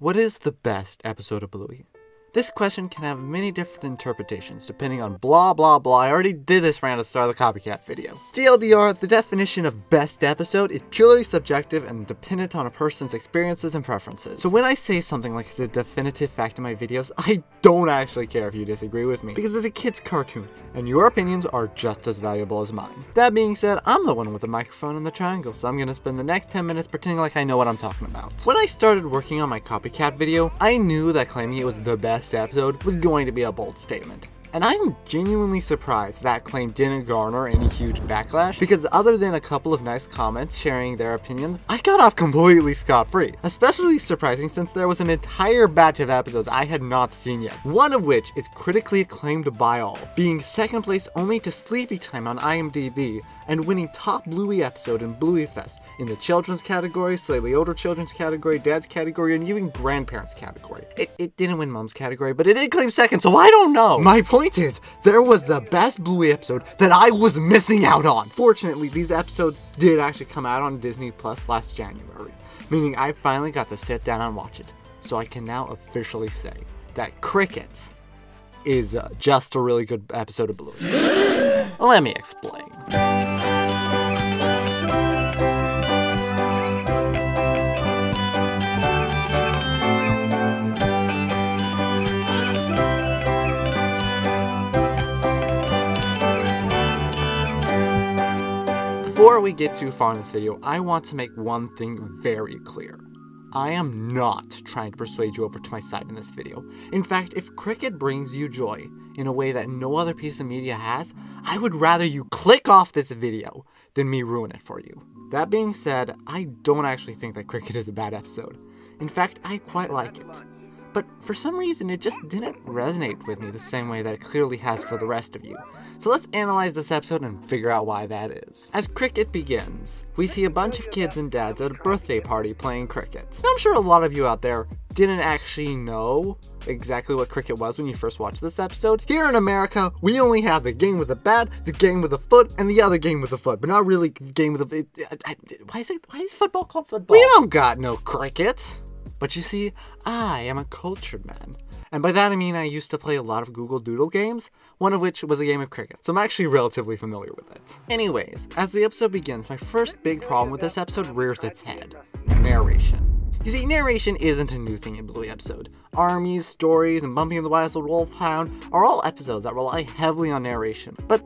What is the best episode of Bluey? This question can have many different interpretations depending on blah blah blah. I already did this rant at the start of the copycat video. TLDR, the definition of best episode is purely subjective and dependent on a person's experiences and preferences. So when I say something like the definitive fact in my videos, I don't actually care if you disagree with me, because it's a kid's cartoon, and your opinions are just as valuable as mine. That being said, I'm the one with the microphone and the triangle, so I'm gonna spend the next 10 minutes pretending like I know what I'm talking about. When I started working on my copycat video, I knew that claiming it was the best episode was going to be a bold statement. And I'm genuinely surprised that claim didn't garner any huge backlash, because other than a couple of nice comments sharing their opinions, I got off completely scot-free. Especially surprising since there was an entire batch of episodes I had not seen yet, one of which is critically acclaimed by all, being second place only to Sleepy Time on IMDb, and winning top Bluey episode in Bluey Fest in the children's category, slightly older children's category, dad's category, and even grandparents category. It didn't win mom's category, but it did claim second, so I don't know. My point is, there was the best Bluey episode that I was missing out on. Fortunately, these episodes did actually come out on Disney Plus last January, meaning I finally got to sit down and watch it. So I can now officially say that Cricket is just a really good episode of Bluey. Let me explain. Before we get too far in this video, I want to make one thing very clear. I am not trying to persuade you over to my side in this video. In fact, if Cricket brings you joy in a way that no other piece of media has, I would rather you click off this video than me ruin it for you. That being said, I don't actually think that Cricket is a bad episode. In fact, I quite like it. But for some reason, it just didn't resonate with me the same way that it clearly has for the rest of you. So let's analyze this episode and figure out why that is. As Cricket begins, we see a bunch of kids and dads at a birthday party playing cricket. Now, I'm sure a lot of you out there didn't actually know exactly what cricket was when you first watched this episode. Here in America, we only have the game with the bat, the game with the foot, and the other game with the foot, but not really the game with the... Why is football called football? We don't got no cricket. But you see, I am a cultured man. And by that I mean I used to play a lot of Google Doodle games, one of which was a game of cricket, so I'm actually relatively familiar with it. Anyways, as the episode begins, my first big problem with this episode rears its head. Narration. You see, narration isn't a new thing in Bluey episode. Armies, stories, and Bumpy and the Wistful Wolfhound are all episodes that rely heavily on narration. But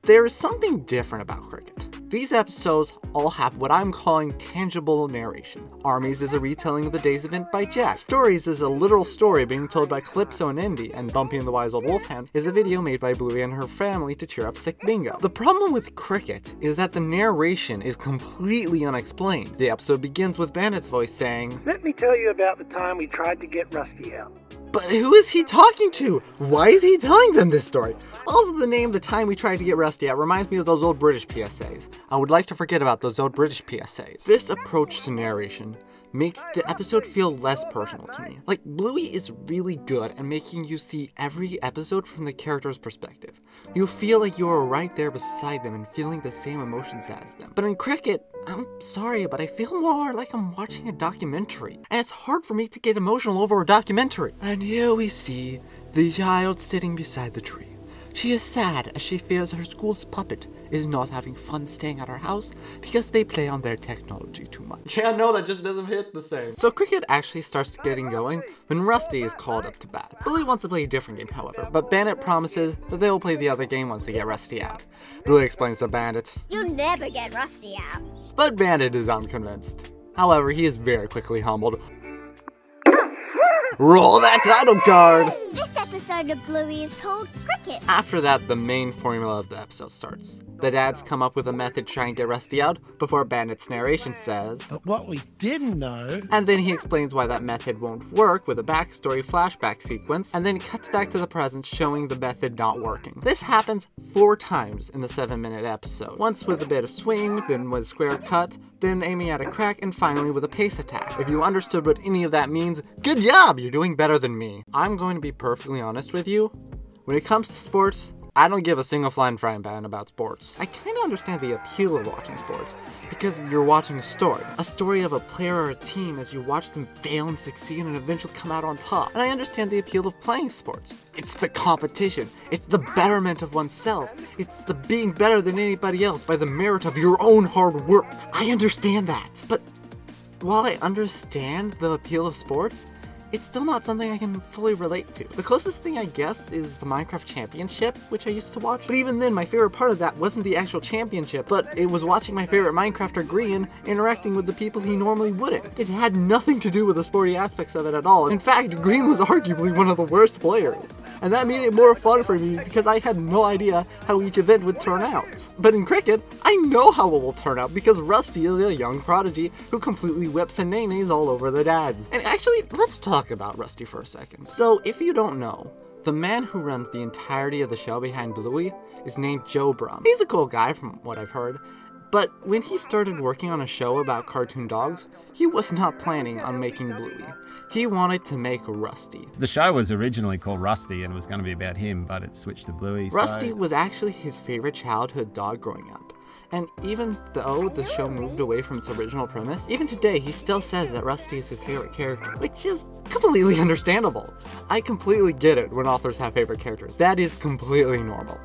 there is something different about Cricket. These episodes all have what I'm calling tangible narration. Armies is a retelling of the day's event by Jack. Stories is a literal story being told by Calypso and Indy, and Bumpy and the Wise Old Wolfhound is a video made by Bluey and her family to cheer up sick Bingo. The problem with Cricket is that the narration is completely unexplained. The episode begins with Bandit's voice saying, "Let me tell you about the time we tried to get Rusty out." But who is he talking to? Why is he telling them this story? Also, the name "The Time We Tried to Get Rusty Out" reminds me of those old British PSAs. I would like to forget about those old British PSAs. This approach to narration makes the episode feel less personal to me. Like, Bluey is really good at making you see every episode from the character's perspective. You feel like you are right there beside them and feeling the same emotions as them. But in Cricket, I'm sorry, but I feel more like I'm watching a documentary. And it's hard for me to get emotional over a documentary. And here we see the child sitting beside the tree. She is sad as she fears her school's puppet is not having fun staying at her house because they play on their technology too much. Yeah, no, that just doesn't hit the same. So Cricket actually starts getting going when Rusty is called up to bat. Bluey wants to play a different game, however, but Bandit promises that they will play the other game once they get Rusty out. Bluey explains to Bandit, "You'll never get Rusty out." But Bandit is unconvinced. However, he is very quickly humbled. Roll that title card! This episode of Bluey is called Cricket. After that, the main formula of the episode starts. The dads come up with a method to try and get Rusty out before Bandit's narration says, "But what we didn't know..." And then he explains why that method won't work with a backstory flashback sequence, and then it cuts back to the present showing the method not working. This happens 4 times in the 7-minute episode. Once with a bit of swing, then with a square cut, then aiming at a crack, and finally with a pace attack. If you understood what any of that means, good job! You're doing better than me. I'm going to be perfectly honest with you. When it comes to sports, I don't give a single flying frying pan about sports. I kinda understand the appeal of watching sports, because you're watching a story of a player or a team as you watch them fail and succeed and eventually come out on top. And I understand the appeal of playing sports. It's the competition, it's the betterment of oneself, it's the being better than anybody else by the merit of your own hard work. I understand that, but while I understand the appeal of sports, it's still not something I can fully relate to. The closest thing I guess is the Minecraft Championship, which I used to watch. But even then, my favorite part of that wasn't the actual championship, but it was watching my favorite Minecrafter Green interacting with the people he normally wouldn't. It had nothing to do with the sporty aspects of it at all. In fact, Green was arguably one of the worst players. And that made it more fun for me because I had no idea how each event would turn out. But in cricket, I know how it will turn out because Rusty is a young prodigy who completely whips and nays all over the dads. And actually, let's talk about Rusty for a second. So if you don't know, the man who runs the entirety of the show behind Bluey is named Joe Brum. He's a cool guy from what I've heard. But when he started working on a show about cartoon dogs, he was not planning on making Bluey. He wanted to make Rusty. The show was originally called Rusty and was going to be about him, but it switched to Bluey. Rusty was actually his favorite childhood dog growing up. And even though the show moved away from its original premise, even today he still says that Rusty is his favorite character, which is completely understandable. I completely get it when authors have favorite characters. That is completely normal.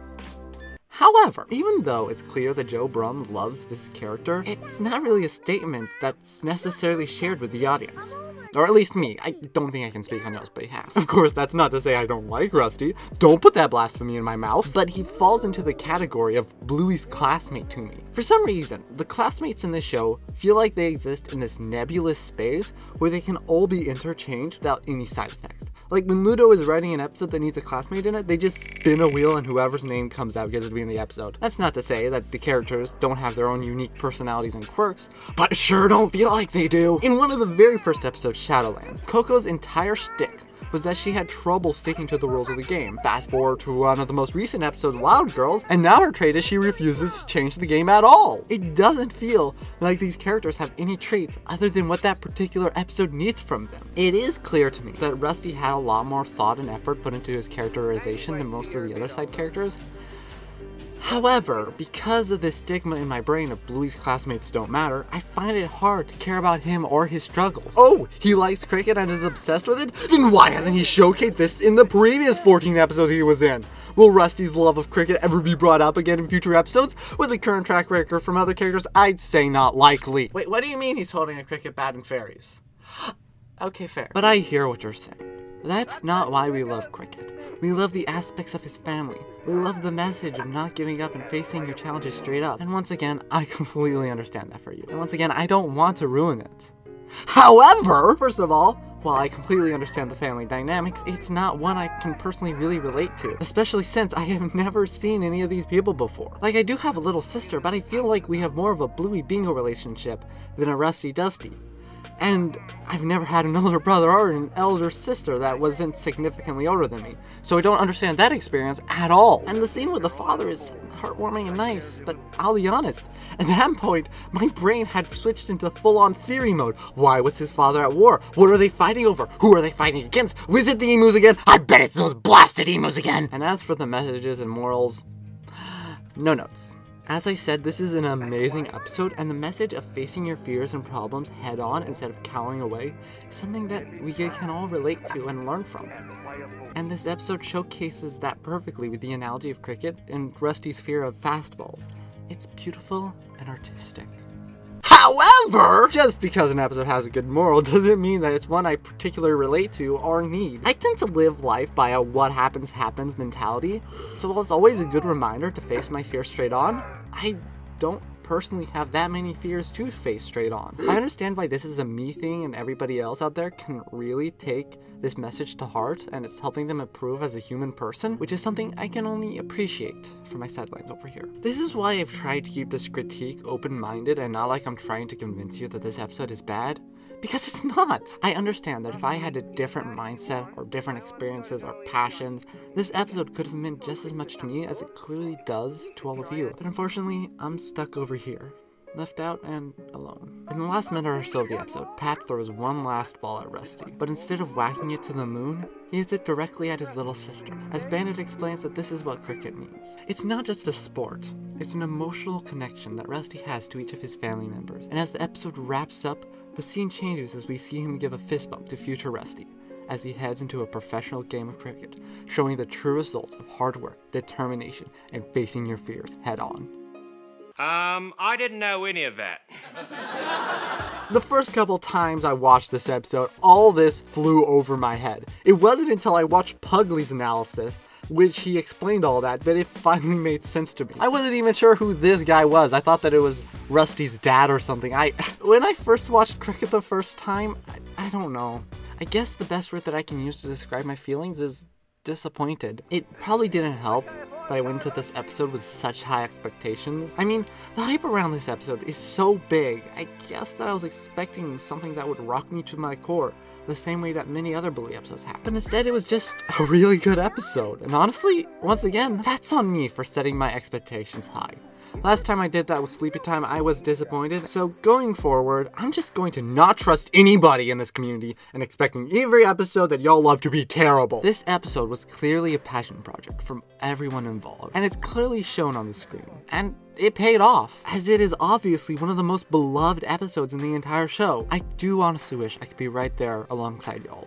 However, even though it's clear that Joe Brum loves this character, it's not really a statement that's necessarily shared with the audience. Or at least me. I don't think I can speak on Joe's behalf. Of course, that's not to say I don't like Rusty. Don't put that blasphemy in my mouth. But he falls into the category of Bluey's classmate to me. For some reason, the classmates in this show feel like they exist in this nebulous space where they can all be interchanged without any side effects. Like when Ludo is writing an episode that needs a classmate in it, they just spin a wheel and whoever's name comes out gets to be in the episode. That's not to say that the characters don't have their own unique personalities and quirks, but sure don't feel like they do. In one of the very first episodes, Shadowlands, Coco's entire shtick was that she had trouble sticking to the rules of the game. Fast forward to one of the most recent episodes, Wild Girls, and now her trait is she refuses to change the game at all. It doesn't feel like these characters have any traits other than what that particular episode needs from them. It is clear to me that Rusty had a lot more thought and effort put into his characterization than most of the other side characters. However, because of this stigma in my brain of Bluey's classmates don't matter, I find it hard to care about him or his struggles. Oh, he likes cricket and is obsessed with it? Then why hasn't he showcased this in the previous 14 episodes he was in? Will Rusty's love of cricket ever be brought up again in future episodes? With the current track record from other characters, I'd say not likely. Wait, what do you mean he's holding a cricket bat and fairies? Okay, fair. But I hear what you're saying. That's not why we love cricket. We love the aspects of his family. We love the message of not giving up and facing your challenges straight up. And once again, I completely understand that for you. And once again, I don't want to ruin it. However, first of all, while I completely understand the family dynamics, it's not one I can personally really relate to, especially since I have never seen any of these people before. Like, I do have a little sister, but I feel like we have more of a Bluey Bingo relationship than a Rusty Dusty. And I've never had an older brother or an elder sister that wasn't significantly older than me, so I don't understand that experience at all. And the scene with the father is heartwarming and nice, but I'll be honest, at that point, my brain had switched into full-on theory mode. Why was his father at war? What are they fighting over? Who are they fighting against? Was it the emus again? I bet it's those blasted emus again! And as for the messages and morals, no notes. As I said, this is an amazing episode, and the message of facing your fears and problems head on instead of cowering away is something that we can all relate to and learn from. And this episode showcases that perfectly with the analogy of cricket and Rusty's fear of fastballs. It's beautiful and artistic. However, just because an episode has a good moral doesn't mean that it's one I particularly relate to or need. I tend to live life by a what happens happens mentality, so while it's always a good reminder to face my fears straight on, I don't personally have that many fears to face straight on. I understand why this is a me thing and everybody else out there can really take this message to heart and it's helping them improve as a human person, which is something I can only appreciate from my sidelines over here. This is why I've tried to keep this critique open-minded and not like I'm trying to convince you that this episode is bad. Because it's not! I understand that if I had a different mindset or different experiences or passions, this episode could have meant just as much to me as it clearly does to all of you. But unfortunately, I'm stuck over here. left out and alone. In the last minute or so of the episode, Pat throws one last ball at Rusty, but instead of whacking it to the moon, he hits it directly at his little sister, as Bandit explains that this is what cricket means. It's not just a sport, it's an emotional connection that Rusty has to each of his family members, and as the episode wraps up, the scene changes as we see him give a fist bump to future Rusty, as he heads into a professional game of cricket, showing the true results of hard work, determination, and facing your fears head on. I didn't know any of that. The first couple times I watched this episode, all this flew over my head. It wasn't until I watched Pugly's analysis, which he explained all that it finally made sense to me. I wasn't even sure who this guy was. I thought that it was Rusty's dad or something. When I first watched cricket the first time, I don't know. I guess the best word that I can use to describe my feelings is disappointed. It probably didn't help that I went into this episode with such high expectations. I mean, the hype around this episode is so big. I guess that I was expecting something that would rock me to my core, the same way that many other Bluey episodes have. But instead, it was just a really good episode. And honestly, once again, that's on me for setting my expectations high. Last time I did that with Sleepy Time, I was disappointed, so going forward, I'm just going to not trust anybody in this community and expecting every episode that y'all love to be terrible. This episode was clearly a passion project from everyone involved, and it's clearly shown on the screen. And it paid off, as it is obviously one of the most beloved episodes in the entire show. I do honestly wish I could be right there alongside y'all,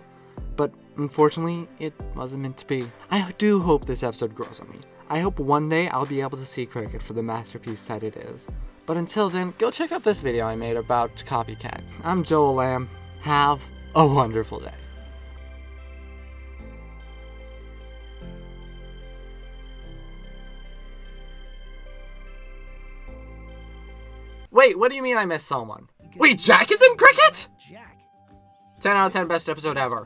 but unfortunately, it wasn't meant to be. I do hope this episode grows on me. I hope one day I'll be able to see cricket for the masterpiece that it is. But until then, go check out this video I made about copycats. I'm Joel Lamb. Have a wonderful day. Wait, what do you mean I missed someone? Wait, Jack is in cricket? Jack. 10 out of 10 best episode ever.